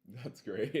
That's great.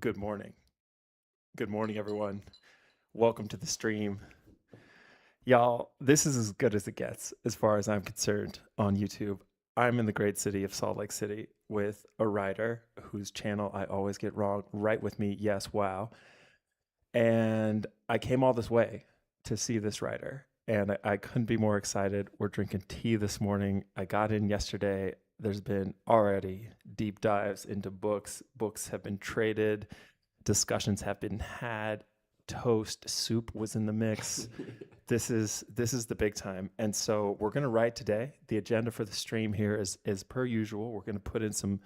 Good morning. Good morning, everyone. Welcome to the stream. Y'all, this is as good as it gets as far as I'm concerned on YouTube. I'm in the great city of Salt Lake City with a writer whose channel I always get wrong. Right with me, yes, wow. And I came all this way to see this writer, and I couldn't be more excited. We're drinking tea this morning. I got in yesterday. There's been already deep dives into books. Books have been traded, discussions have been had. Toast soup was in the mix. This is the big time. And so we're going to write today. The agenda for the stream here is per usual. We're going to put in some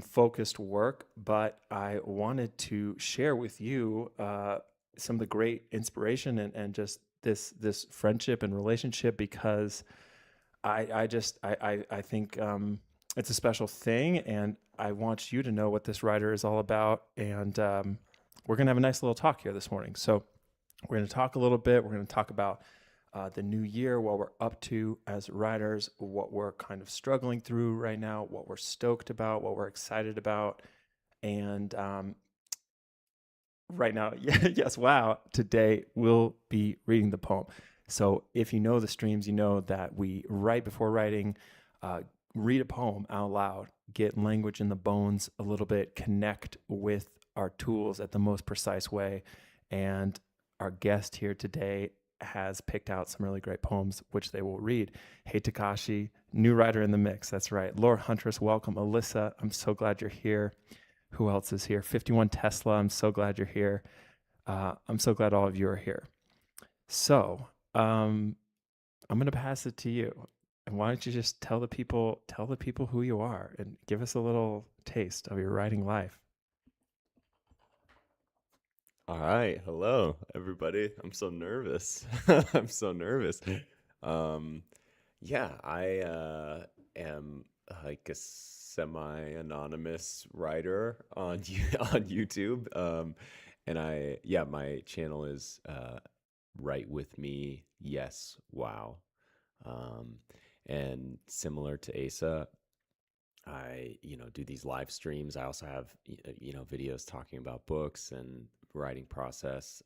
focused work, but I wanted to share with you some of the great inspiration and just this friendship and relationship, because I think it's a special thing, and I want you to know what this writer is all about. And we're gonna have a nice little talk here this morning. So we're gonna talk a little bit. We're gonna talk about the new year, what we're up to as writers, what we're kind of struggling through right now, what we're stoked about, what we're excited about, and right now, yes, wow. Today we'll be reading the poem. So if you know the streams, you know that we write before writing, read a poem out loud, get language in the bones a little bit, connect with our tools at the most precise way. And our guest here today has picked out some really great poems, which they will read. Hey, Takashi, new writer in the mix. That's right. Laura Huntress, welcome. Alyssa, I'm so glad you're here. Who else is here? 51 Tesla, I'm so glad you're here. I'm so glad all of you are here. So I'm going to pass it to you. And why don't you just tell the people who you are and give us a little taste of your writing life. All right. Hello, everybody. I'm so nervous. I'm so nervous. Um, yeah, I am like a semi-anonymous writer on on YouTube. And my channel is Write With Me. Yes, wow. Um, and similar to Asa, I do these live streams. I also have, videos talking about books and writing process.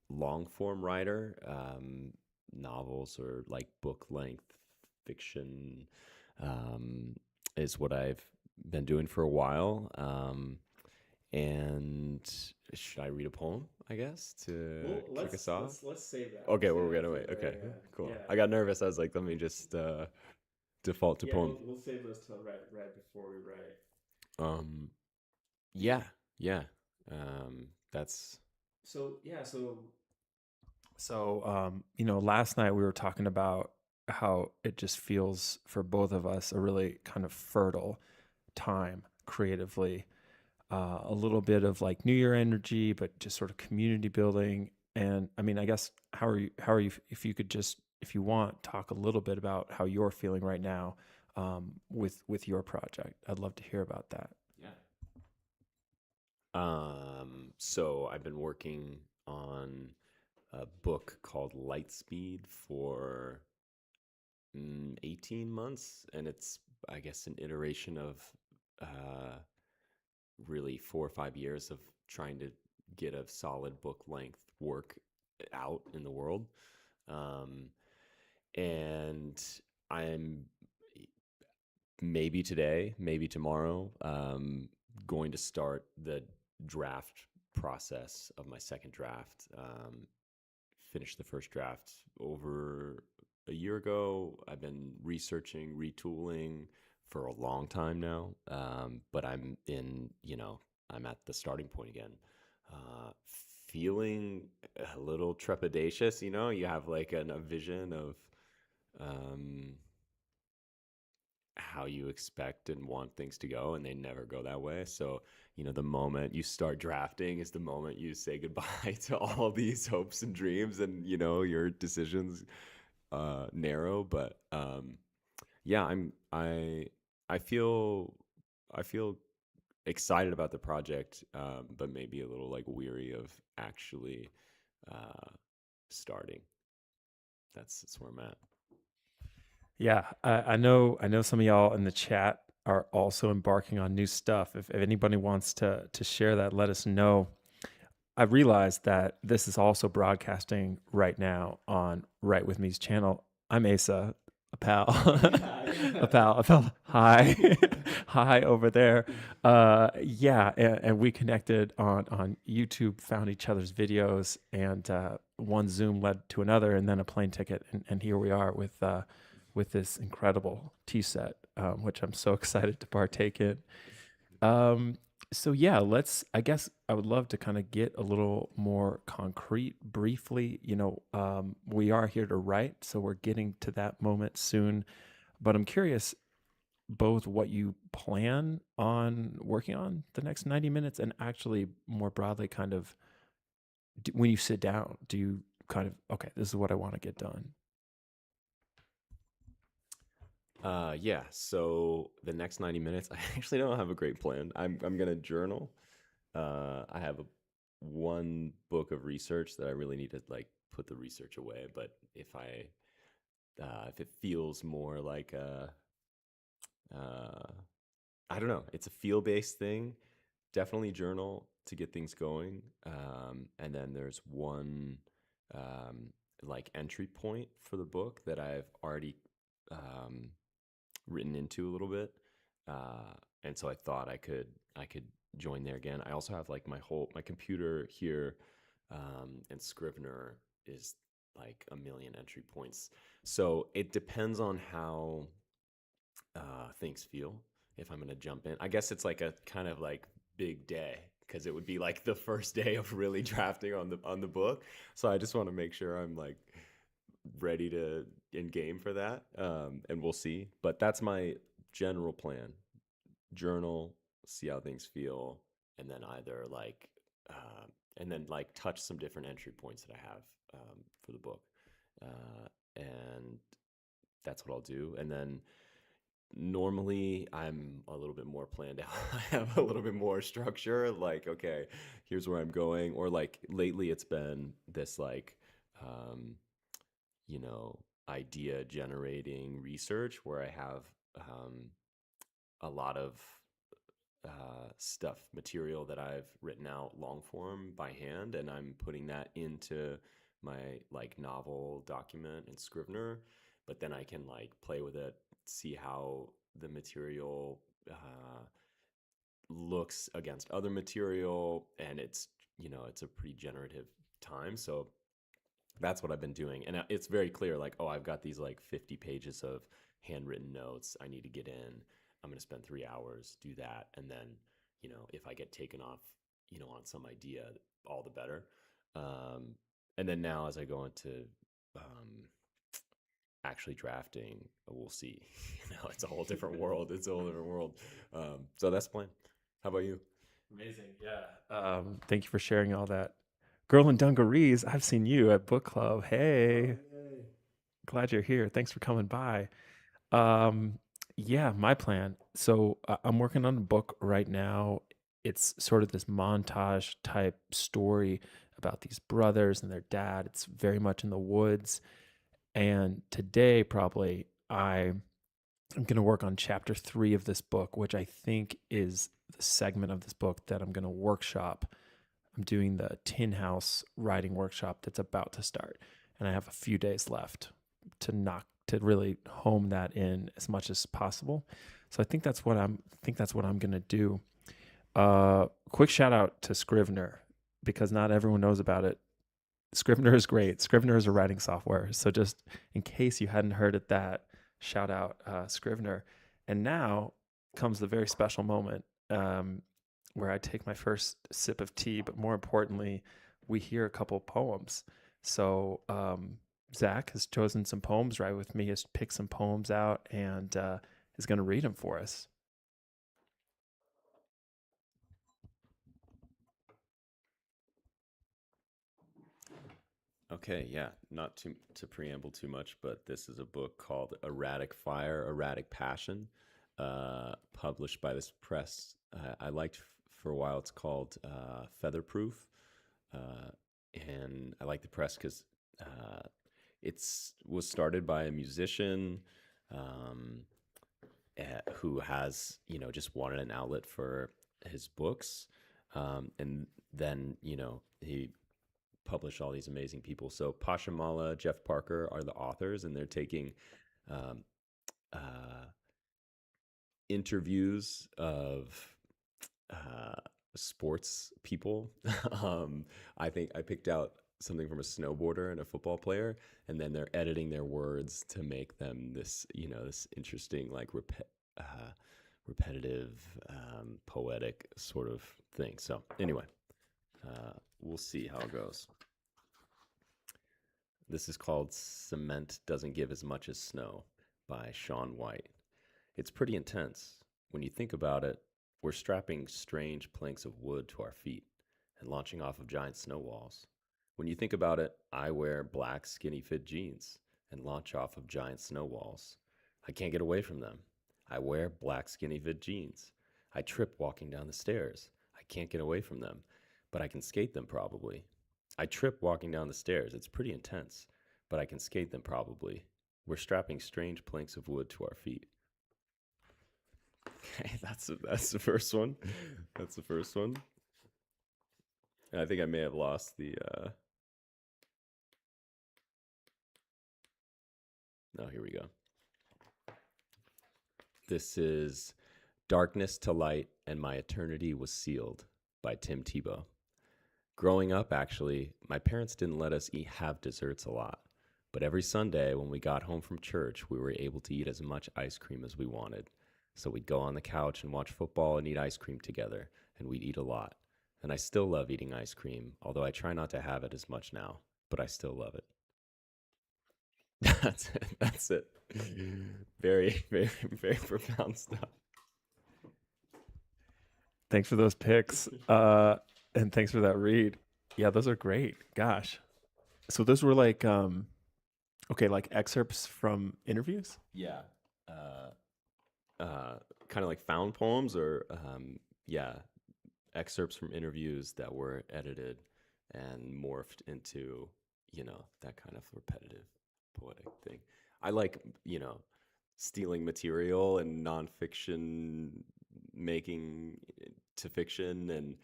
Long form writer, novels or like book length fiction, um, is what I've been doing for a while. And should I read a poem, I guess, to Well, kick let's us off? let's let's save that. Okay, Let's well, save we're that gonna for wait. the Okay, very end. cool. Yeah, I got nervous. I was like, let me just default to yeah. poem. We'll save those till right before we write. Um, yeah, yeah. That's So yeah, so last night we were talking about how it just feels for both of us a really kind of fertile time creatively. A little bit of like New Year energy, but just sort of community building. And I mean, I guess how are you? If you want, talk a little bit about how you're feeling right now with your project. I'd love to hear about that. yeah. So I've been working on a book called Lightspeed for 18 months, and it's, I guess, an iteration of uh, really 4 or 5 years of trying to get a solid book length work out in the world. Um, and I'm maybe today, maybe tomorrow, going to start the draft process of my second draft. Finished the first draft over a year ago. I've been researching, retooling for a long time now, but I'm at the starting point again. Uh, Feeling a little trepidatious, you have like a vision of um, how you expect and want things to go, and they never go that way. So, the moment you start drafting is the moment you say goodbye to all these hopes and dreams, and your decisions narrow. But yeah, I feel I feel excited about the project, but maybe a little like weary of actually uh, starting. That's where I'm at. Yeah, I know some of y'all in the chat are also embarking on new stuff. If anybody wants to share that, let us know. I realized that this is also broadcasting right now on Right With Me's channel. I'm Asa, a pal, Yeah, a yeah. pal, a pal. Hi, hi over there. Yeah, and we connected on YouTube, found each other's videos, and one Zoom led to another, and then a plane ticket, and here we are with this incredible tea set, which I'm so excited to partake in. Um, so yeah, let's. I guess I would love to kind of get a little more concrete, briefly. We are here to write, so we're getting to that moment soon. But I'm curious, both what you plan on working on the next 90 minutes, and actually more broadly, kind of when you sit down, do you kind of okay, this is what I want to get done. Yeah. So the next 90 minutes, I actually don't have a great plan. I'm gonna journal. I have one book of research that I really need to like put the research away. But if it feels more like uh, I don't know, it's a feel based thing. Definitely journal to get things going. And then there's one um, like entry point for the book that I've already um, written into a little bit, and so I thought I could join there again. I also have like my computer here, and Scrivener is like a million entry points. So it depends on how things feel. If I'm gonna jump in, I guess it's like a kind of like big day because it would be like the first day of really drafting on the book. So I just want to make sure I'm like ready to in game for that, and we'll see. But that's my general plan: journal, see how things feel, and then either like, and then like touch some different entry points that I have for the book, and that's what I'll do. And then normally I'm a little bit more planned out. I have a little bit more structure. Like, okay, here's where I'm going. Or like lately, it's been this like um, you know, idea generating research where I have a lot of stuff, material that I've written out long form by hand, and I'm putting that into my like novel document in Scrivener. But then I can like play with it, see how the material looks against other material, and it's a pretty generative time. So that's what I've been doing. And it's very clear like, oh, I've got these like 50 pages of handwritten notes I need to get in. I'm going to spend 3 hours, do that. And then, if I get taken off, on some idea, all the better. Um, and then now as I go into actually drafting, we'll see. It's a whole different world. It's a whole different world. So that's the plan. How about you? Amazing. Yeah. Thank you for sharing all that. Girl in Dungarees, I've seen you at book club. Oh, Hey, yay. glad you're here. Thanks for coming by. Um, yeah, my plan. So I'm working on a book right now. It's sort of this montage type story about these brothers and their dad. It's very much in the woods. And today, probably, I'm going to work on chapter 3 of this book, which I think is the segment of this book that I'm going to workshop. I'm doing the Tin House writing workshop that's about to start, and I have a few days left to really home that in as much as possible. So I think that's what I'm gonna do. Quick shout out to Scrivener because not everyone knows about it. Scrivener is great. Scrivener is a writing software. So just in case you hadn't heard it, that shout out Scrivener. And now comes the very special moment where I take my first sip of tea, but more importantly, we hear a couple poems. So Zach has chosen some poems. Right with me has picked some poems out and is going to read them for us. Okay, yeah, not to preamble too much, but this is a book called Erratic Fire, Erratic Passion, published by this press I liked for a while. It's called Featherproof, uh, and I like the press because it's was started by a musician. Um, who has, just wanted an outlet for his books. And then, he published all these amazing people. So Pashamala, Jeff Parker are the authors, and they're taking um, uh, interviews of uh, sports people. I think I picked out something from a snowboarder and a football player, and then they're editing their words to make them this, this interesting, like repetitive, poetic sort of thing. So anyway, we'll see how it goes. This is called "Cement Doesn't Give as Much as Snow" by Shaun White. It's pretty intense. When you think about it, we're strapping strange planks of wood to our feet and launching off of giant snow walls. When you think about it, I wear black skinny fit jeans and launch off of giant snow walls. I can't get away from them. I wear black skinny fit jeans. I trip walking down the stairs. I can't get away from them, but I can skate them probably. I trip walking down the stairs. It's pretty intense, but I can skate them probably. We're strapping strange planks of wood to our feet. Okay, that's the first one. That's the first one. And I think I may have lost the. No, here we go. This is "Darkness to Light and My Eternity Was Sealed" by Tim Tebow. Growing up, actually, my parents didn't let us have desserts a lot. But every Sunday when we got home from church, we were able to eat as much ice cream as we wanted. So we'd go on the couch and watch football and eat ice cream together, and we'd eat a lot. And I still love eating ice cream, although I try not to have it as much now, but I still love it. That's it. That's it. Very, very, very profound stuff. Thanks for those picks. And thanks for that read. Yeah, those are great. Gosh. So those were like okay, like excerpts from interviews? Yeah. Kind of like found poems, or yeah, excerpts from interviews that were edited and morphed into, that kind of repetitive poetic thing. I like, stealing material and nonfiction making to fiction, and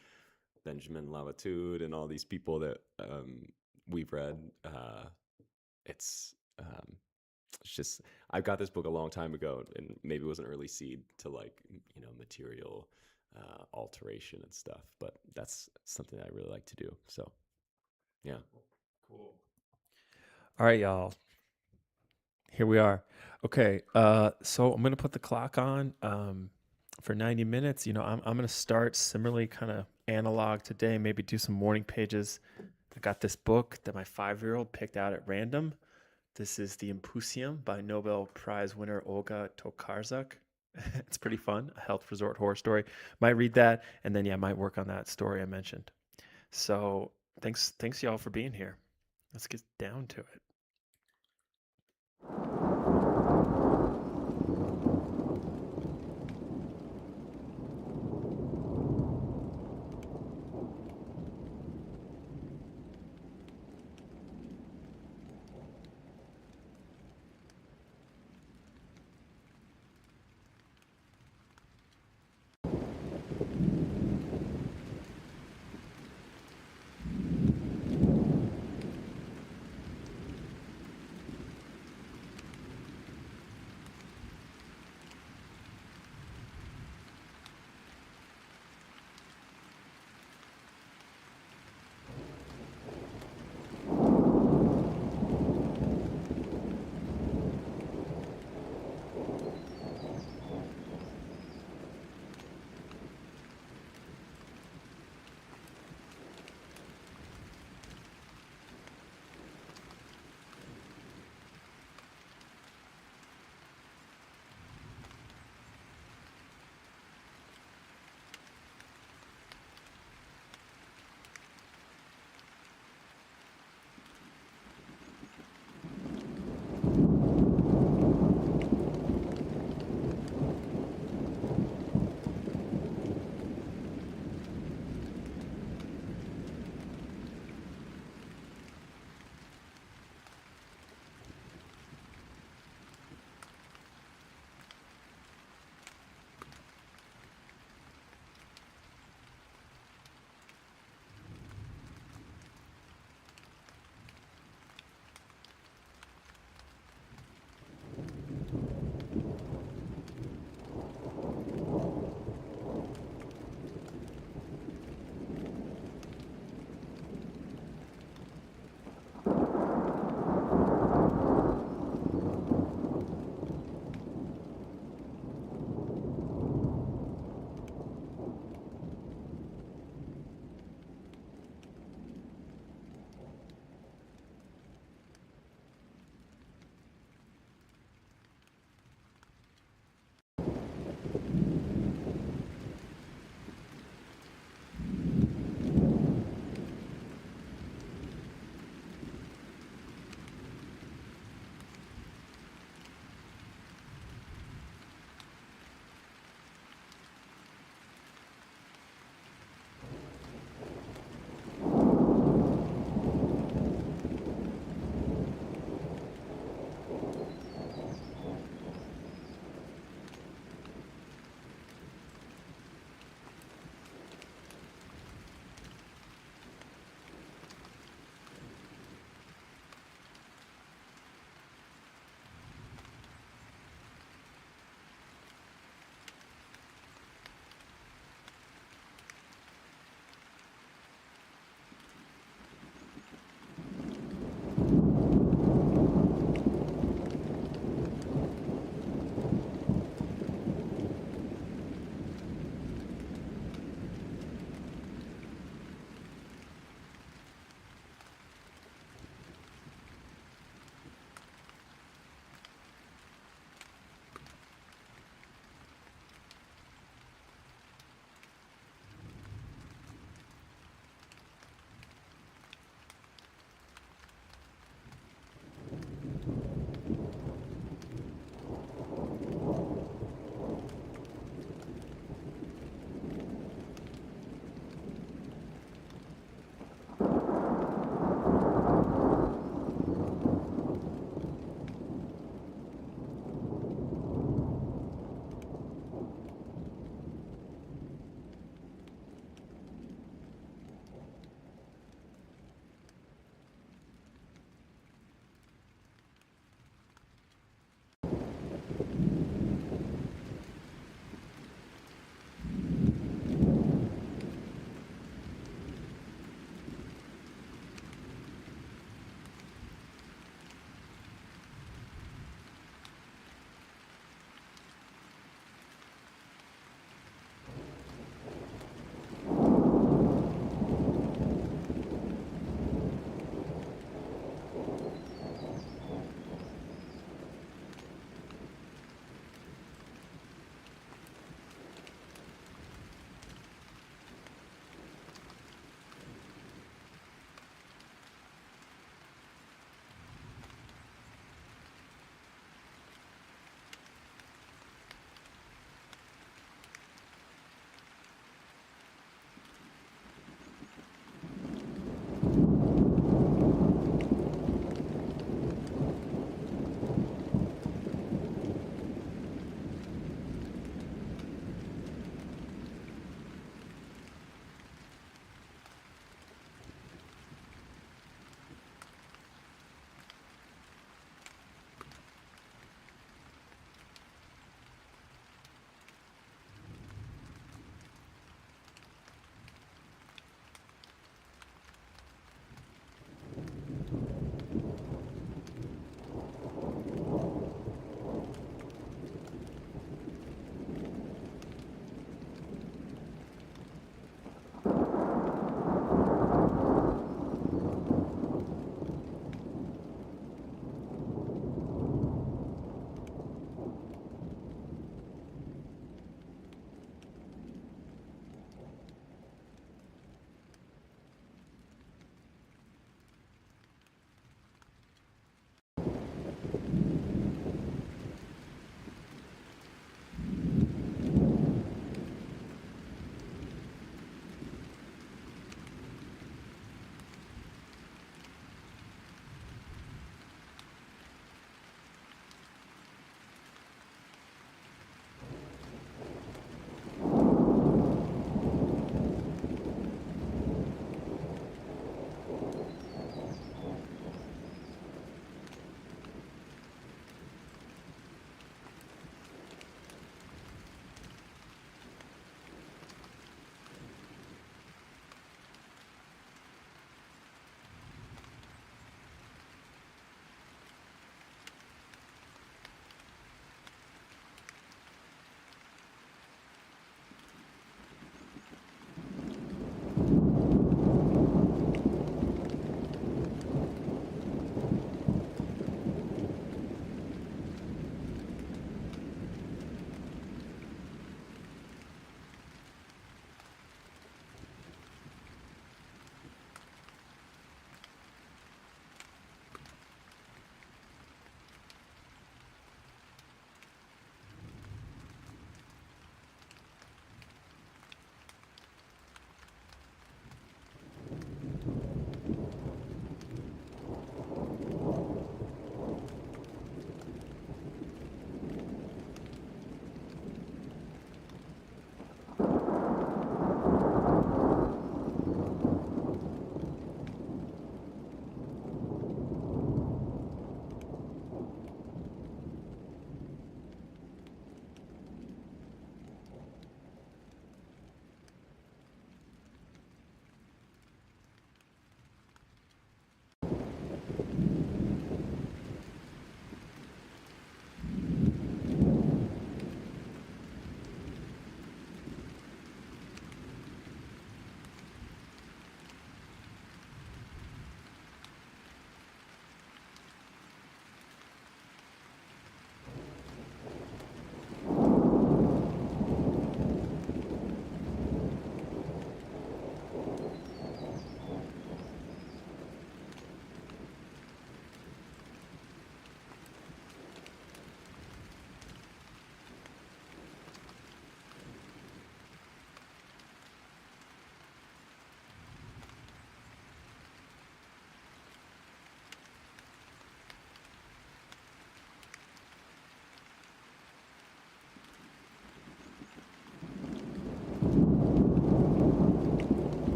Benjamin Lavatude and all these people that we've read. It's it's just, I got this book a long time ago, and maybe it was an early seed to, like, material alteration and stuff. But that's something I really like to do. So yeah. Cool. All right, y'all. Here we are. Okay, so I'm gonna put the clock on for 90 minutes. I'm gonna start similarly, kind of analog today. Maybe do some morning pages. I got this book that my 5-year-old picked out at random. This is The Impusium by Nobel Prize winner Olga Tokarzuk. It's pretty fun, a health resort horror story. Might read that, and then might work on that story I mentioned. So thanks y'all for being here. Let's get down to it.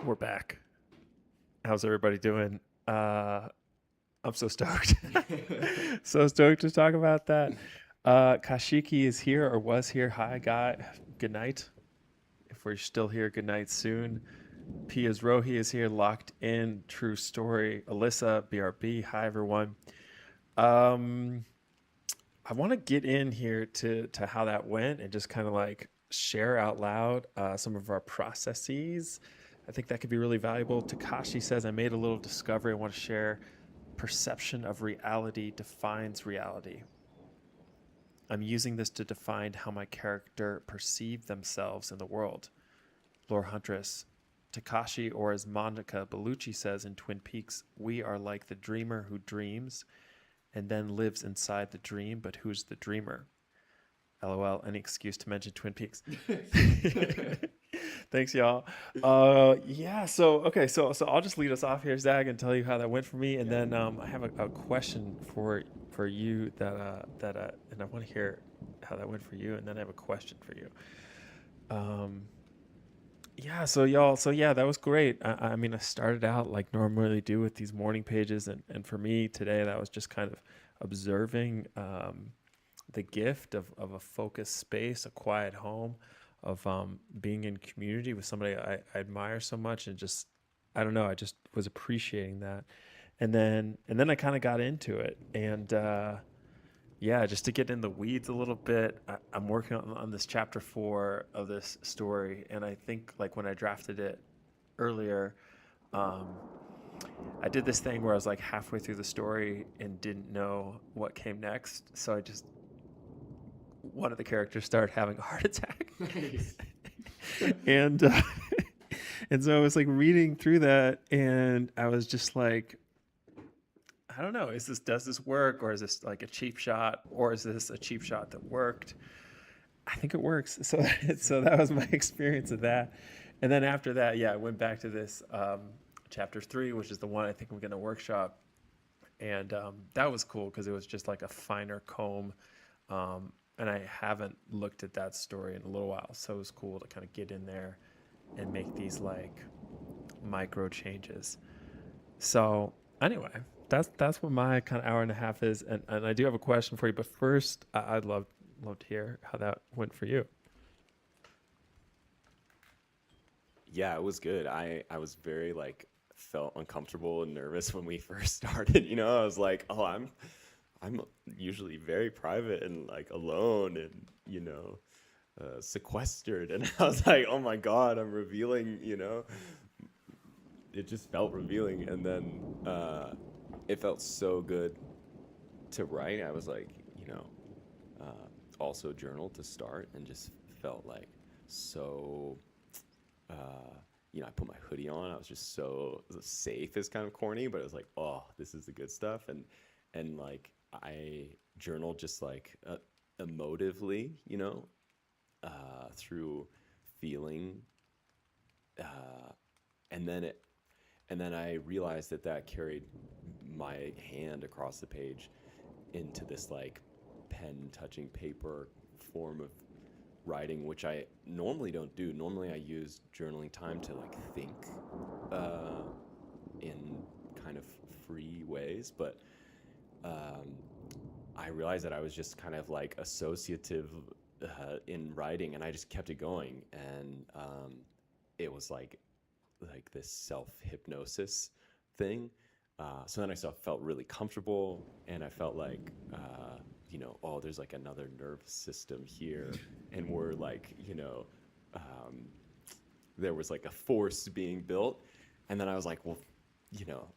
We're back. How's everybody doing? I'm so stoked. So stoked to talk about that. Kashiki is here or was here. Hi, guy. Good night. If we're still here, good night soon. Pia's Rohi is here, locked in. True story. Alyssa, BRB. Hi, everyone. Um, I want to get in here to how that went and just kind of like share out loud some of our processes. I think that could be really valuable. Takashi says, I made a little discovery I want to share. Perception of reality defines reality. I'm using this to define how my character perceive themselves in the world. Lore Huntress, Takashi, or as Monica Bellucci says in Twin Peaks, we are like the dreamer who dreams and then lives inside the dream, but who's the dreamer? LOL, any excuse to mention Twin Peaks. Thanks, y'all. Yeah. So okay. So I'll just lead us off here, Zach, and tell you how that went for me, and Yeah. then I have a question for you and I want to hear how that went for you, and then I have a question for you. Um, yeah. So y'all. So yeah, that was great. I mean, I started out like normally do with these morning pages, and for me today, that was just kind of observing. The gift of a focused space, a quiet home, of being in community with somebody I admire so much, and just I don't know, I just was appreciating that, and then I kind of got into it, and yeah, just to get in the weeds a little bit, I'm working on this chapter 4 of this story, and I think like when I drafted it earlier, um, I did this thing where I was like halfway through the story and didn't know what came next, so I just one of the characters started having a heart attack. Nice. and and so I was like reading through that, and I was just like, I don't know, does this work, or is this like a cheap shot, or is this a cheap shot that worked? I think it works. So that was my experience of that. And then after that, yeah, I went back to this chapter 3, which is the one I think I'm going to workshop, and that was cool because it was just like a finer comb. And I haven't looked at that story in a little while, so it was cool to kind of get in there and make these like micro changes. So anyway, that's what my kind of hour and a half is, and I do have a question for you, but first I'd love to hear how that went for you. Yeah, it was good. I was very like felt uncomfortable and nervous when we first started. I was like, oh, I'm usually very private and like alone and sequestered, and I was like, oh my God, I'm revealing. It just felt revealing, and then it felt so good to write. I was like, also journal to start, and just felt like so I put my hoodie on. I was just so safe is kind of corny, but it was like, oh, this is the good stuff. And like I journal just like emotively, through feeling, uh, and then I realized that carried my hand across the page into this like pen touching paper form of writing, which I normally don't do. Normally, I use journaling time to like think uh, in kind of free ways, but um, I realized that I was just kind of like associative in writing, and I just kept it going, and it was like this self hypnosis thing. So then I felt really comfortable, and I felt like, oh, there's like another nervous system here, and we're like, um, there was like a force being built, and then I was like, well, you know,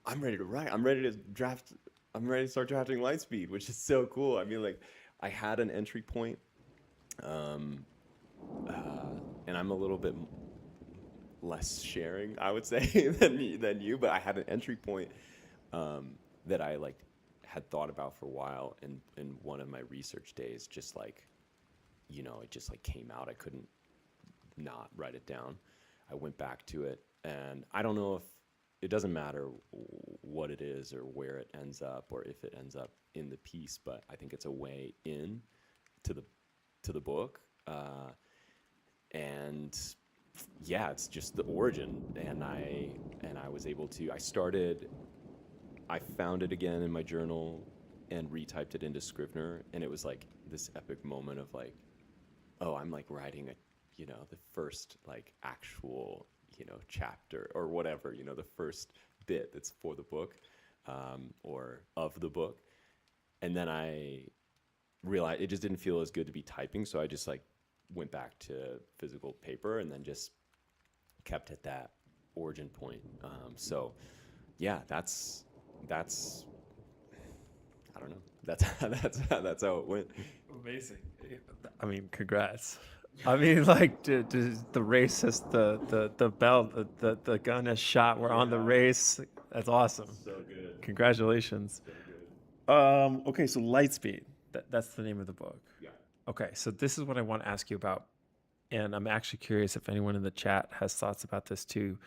I'm ready to write. I'm ready to draft. I'm ready to start drafting Lightspeed, which is so cool. I mean, like, I had an entry point, um, and I'm a little bit less sharing, I would say, than you. But I had an entry point that I like had thought about for a while, and in one of my research days, just like, it just like came out. I couldn't not write it down. I went back to it, and I don't know if it doesn't matter what it is or where it ends up or if it ends up in the piece, but I think it's a way in to the book, and yeah, it's just the origin, and I was able to. I found it again in my journal and retyped it into Scrivener, and it was like this epic moment of like, oh, I'm like writing a, the first like actual, chapter or whatever, the first bit that's for the book, or of the book. And then I realized it just didn't feel as good to be typing, so I just like went back to physical paper and then just kept at that origin point. So yeah, that's I don't know. That's that's how it went. Amazing. I mean, congrats. I mean, like, the race has the bell, the gun has shot. We're on the Yeah, race. That's awesome. so good, Congratulations. so good. Okay, so Lightspeed. That's the name of the book. Yeah. Okay, so this is what I want to ask you about, and I'm actually curious if anyone in the chat has thoughts about this too.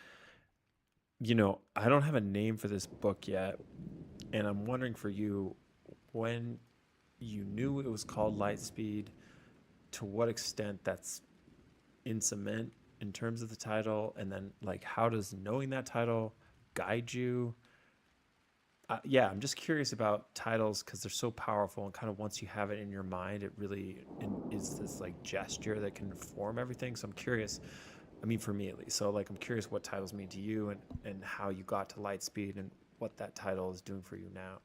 I don't have a name for this book yet, and I'm wondering for you, when you knew it was called Lightspeed, to what extent that's in cement in terms of the title, and then like how does knowing that title guide you? Yeah, I'm just curious about titles because they're so powerful, and kind of once you have it in your mind, it really is this like gesture that can inform everything. So I'm curious. I mean, for me at least. So like, I'm curious what titles mean to you, and how you got to Lightspeed, and what that title is doing for you now.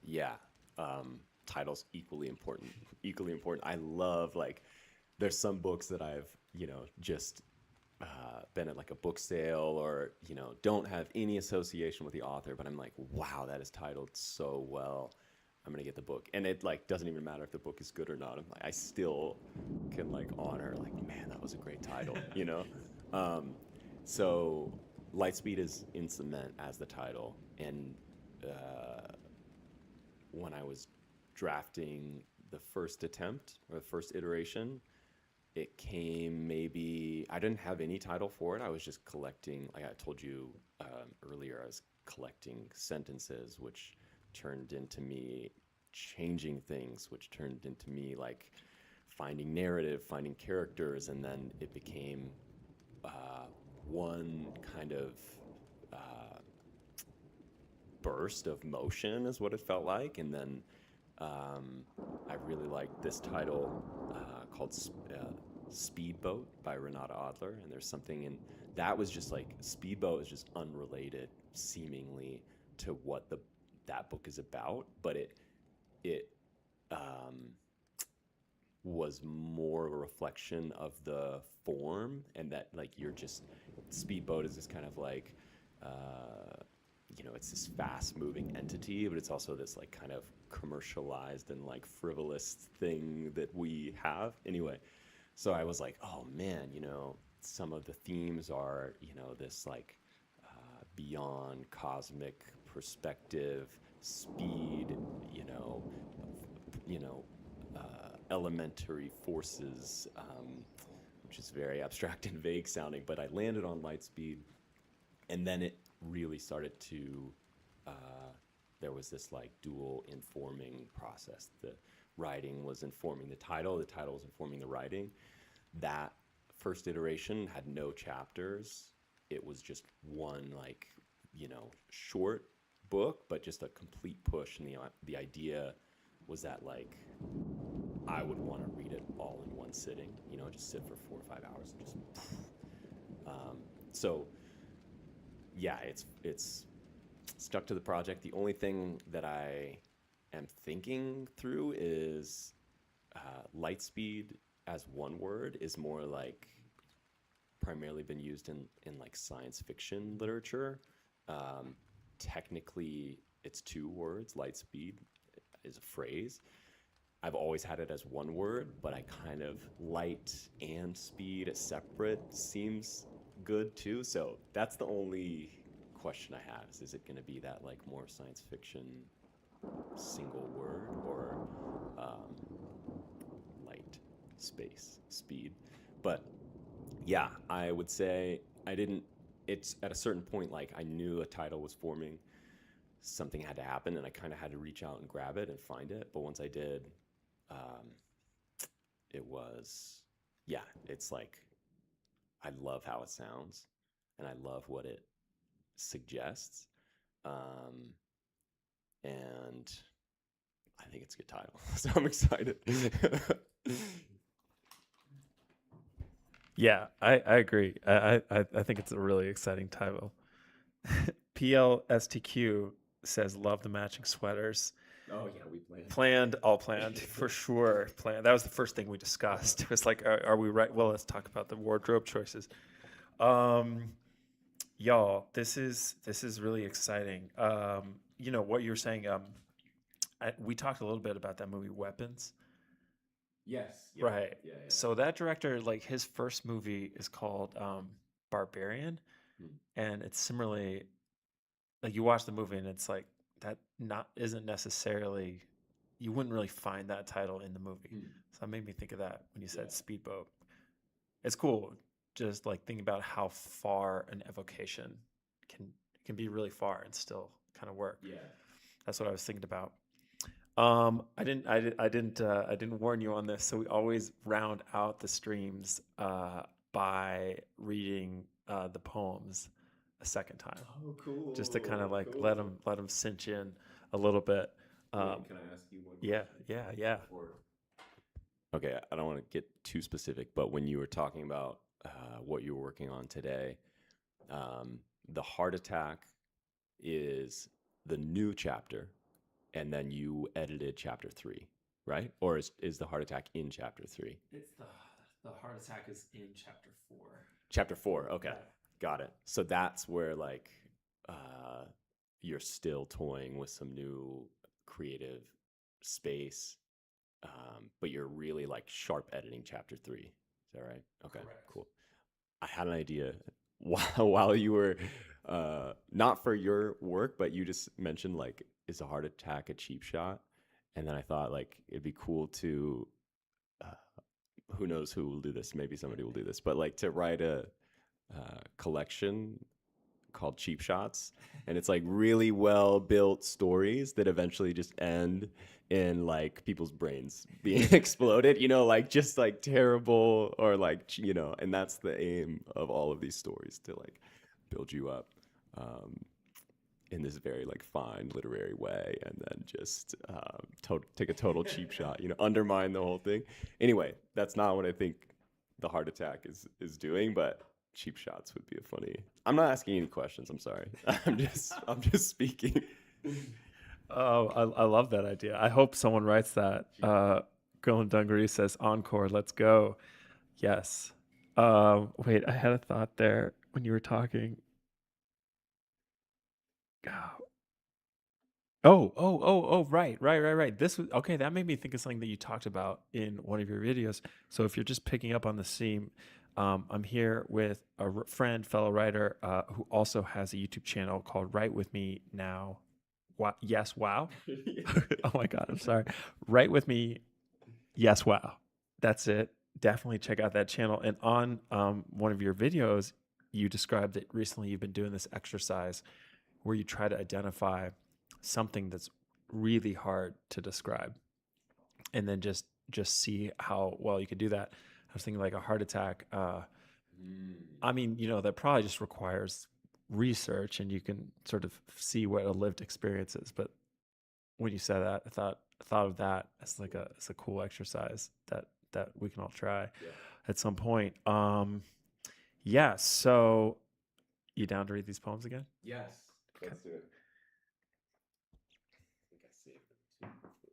Yeah. Titles equally important. Equally important. I love like there's some books that I've just been at like a book sale or don't have any association with the author, but I'm like, wow, that is titled so well. I'm gonna get the book, and it like doesn't even matter if the book is good or not. I'm like, I still can like honor like, man, that was a great title. Um, so Lightspeed is in cement as the title, and uh, when I was drafting the first attempt or the first iteration, it came maybe I didn't have any title for it. I was just collecting, like I told you earlier, I was collecting sentences, which turned into me changing things, which turned into me like finding narrative, finding characters, and then it became uh, one kind of uh, burst of motion is what it felt like. And then um, I really liked this title called Speedboat by Renata Adler. And there's something in that was just like Speedboat is just unrelated seemingly to what that book is about, but it um, was more of a reflection of the form, and that like you're just Speedboat is this kind of like uh, it's this fast moving entity, but it's also this like kind of commercialized and like frivolous thing that we have anyway. So I was like, oh man, some of the themes are this like beyond cosmic perspective, speed, you know, elementary forces, which is very abstract and vague sounding. But I landed on Lightspeed, and then it really started to. There was this like dual informing process. The writing was informing the title. The title was informing the writing. That first iteration had no chapters. It was just one like short book, but just a complete push. And the idea was that like I would want to read it all in one sitting. Just sit for 4 or 5 hours and just. So yeah, it's stuck to the project. The only thing that I am thinking through is Lightspeed as one word is more like primarily been used in like science fiction literature. Um, Technically, it's two words. Lightspeed is a phrase. I've always had it as one word, but I kind of light and speed separate seems good too. So that's the only question I have is it going to be that like more science fiction single word or light space speed? But yeah, I would say I didn't. It's at a certain point like I knew a title was forming, something had to happen, and I kind of had to reach out and grab it and find it. But once I did, um, it was yeah, it's like I love how it sounds, and I love what it suggests. Um, and I think it's a good title, so I'm excited. Yeah, I agree. I think it's a really exciting title. PLSTQ says love the matching sweaters. Oh yeah, we planned. Planned, all planned for sure. Planned. That was the first thing we discussed. It was like, are we right? Well, let's talk about the wardrobe choices. Um, y'all, this is really exciting. You know what you were saying. We talked a little bit about that movie Weapons. Yes. Yeah. Right. Yeah. So that director, like his first movie is called Barbarian, Yeah. and it's similarly like you watch the movie and it's like that not isn't necessarily you wouldn't really find that title in the movie. Hmm. So that made me think of that when you said Yeah. speedboat. It's cool, just like thinking about how far an evocation can can be really far and still kind of work. Yeah. That's what I was thinking about. I didn't warn you on this. So we always round out the streams by reading the poems a second time, Oh, just to kind of cool. like Cool. let them cinch in a little bit. Um, Wait, can I ask you one yeah, question? yeah. Before. Okay, I don't want to get too specific, but when you were talking about what you were working on today, the heart attack is the new chapter, and then you edited chapter 3, right? Or is the heart attack in chapter 3? It's the heart attack is in chapter 4. Chapter 4. Okay, Yeah. got it. So that's where like uh, you're still toying with some new creative space, but you're really like sharp editing chapter 3. Is that right? Okay, Correct. cool. I had an idea while you were not for your work, but you just mentioned like, is a heart attack a cheap shot? And then I thought like it'd be cool to, uh, who knows who will do this? Maybe somebody will do this, but like to write a collection called Cheap Shots, and it's like really well built stories that eventually just end in like people's brains being exploded, you know, like just like terrible or like, you know, and that's the aim of all of these stories, to like build you up um, in this very like fine literary way, and then just take a total cheap shot, you know, undermine the whole thing. Anyway, that's not what I think the heart attack is doing, but cheap shots would be a funny. I'm not asking any questions. I'm sorry. I'm just speaking. Oh, I love that idea. I hope someone writes that. Girl in Dungaree says encore. Let's go. Yes. Wait, I had a thought there when you were talking. Right. This was okay. That made me think of something that you talked about in one of your videos. So if you're just picking up on the theme, I'm here with a friend, fellow writer, who also has a YouTube channel called Write With Me Now. Yes, wow. Oh my God, I'm sorry. Write With Me. Yes, wow. That's it. Definitely check out that channel. And on one of your videos, you described that recently you've been doing this exercise where you try to identify something that's really hard to describe and then just see how well you could do that. I was thinking like a heart attack. I mean, you know, that probably just requires research and you can sort of see what a lived experience is. But when you said that, I thought of that as like a cool exercise that we can all try Yeah. at some point. Yeah. So you down to read these poems again? Yes. Okay. Let's do it. I think I saved them too.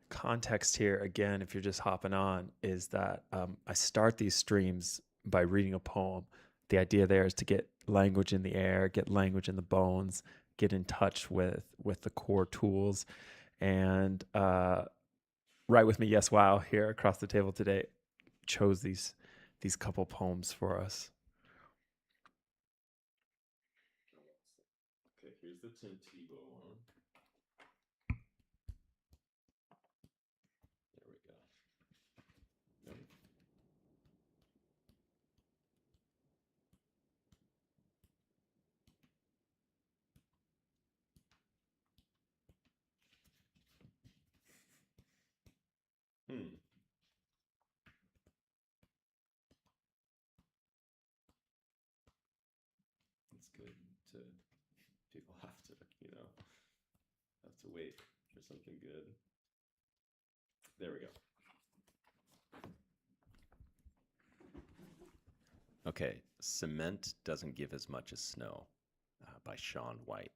Context here again, if you're just hopping on, is that I start these streams by reading a poem. The idea there is to get language in the air, get language in the bones, get in touch with the core tools. And Right With Me, yes, wow, here across the table today chose these couple poems for us. Okay, here's the Tintivo one. There we go. Nope. Hmm. It's good to people have to, have to wait for something good. There we go. Okay, Cement Doesn't Give as Much as Snow by Shaun White.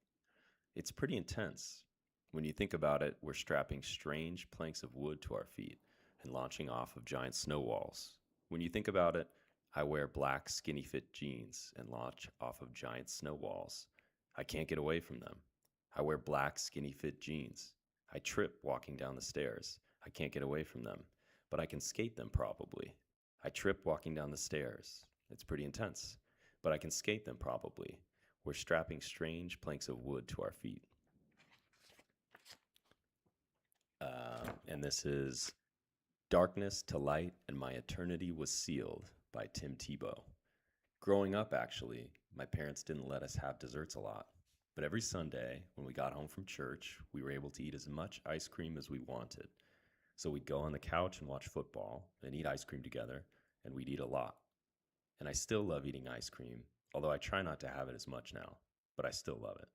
It's pretty intense. When you think about it, we're strapping strange planks of wood to our feet and launching off of giant snow walls. When you think about it, I wear black skinny fit jeans and launch off of giant snow walls. I can't get away from them. I wear black skinny fit jeans. I trip walking down the stairs. I can't get away from them, but I can skate them probably. I trip walking down the stairs. It's pretty intense, but I can skate them probably. We're strapping strange planks of wood to our feet. And this is Darkness to Light and My Eternity Was Sealed by Tim Tebow. Growing up, actually, my parents didn't let us have desserts a lot. But every Sunday, when we got home from church, we were able to eat as much ice cream as we wanted. So we'd go on the couch and watch football and eat ice cream together, and we'd eat a lot. And I still love eating ice cream, although I try not to have it as much now, but I still love it.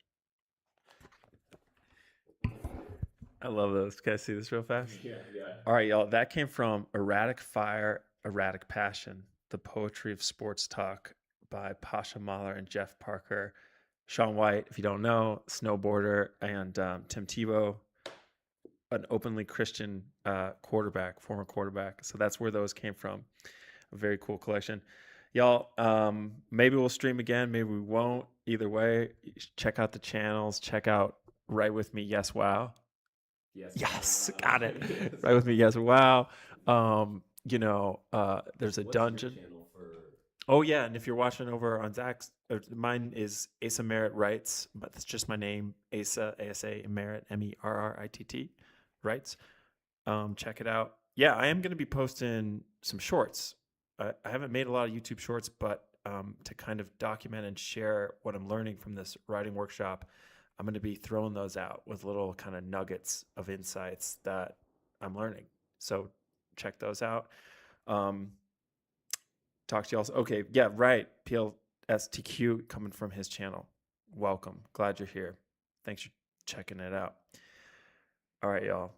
I love those. Can I see this real fast? Yeah. All right, y'all. That came from Erratic Fire, Erratic Passion, The Poetry of Sports Talk by Pasha Mahler and Jeff Parker. Shaun White, if you don't know, snowboarder, and Tim Tebow, an openly Christian quarterback, former quarterback. So that's where those came from. A very cool collection. Y'all, maybe we'll stream again. Maybe we won't. Either way, check out the channels. Check out Right With Me. Yes, wow. Yes, Wow. got it. Yes. Right With Me. Yes, wow. There's a What's dungeon. your channel for? Oh yeah, and if you're watching over on Zach's, mine is Asa Merritt Writes, but that's just my name, Asa Asa Merritt Merritt Writes. Check it out. Yeah, I am going to be posting some shorts. I haven't made a lot of YouTube shorts, but to kind of document and share what I'm learning from this writing workshop, I'm going to be throwing those out with little kind of nuggets of insights that I'm learning. So check those out. Talk to you also. Okay, yeah, right. PLSTQ coming from his channel. Welcome. Glad you're here. Thanks for checking it out. All right, y'all.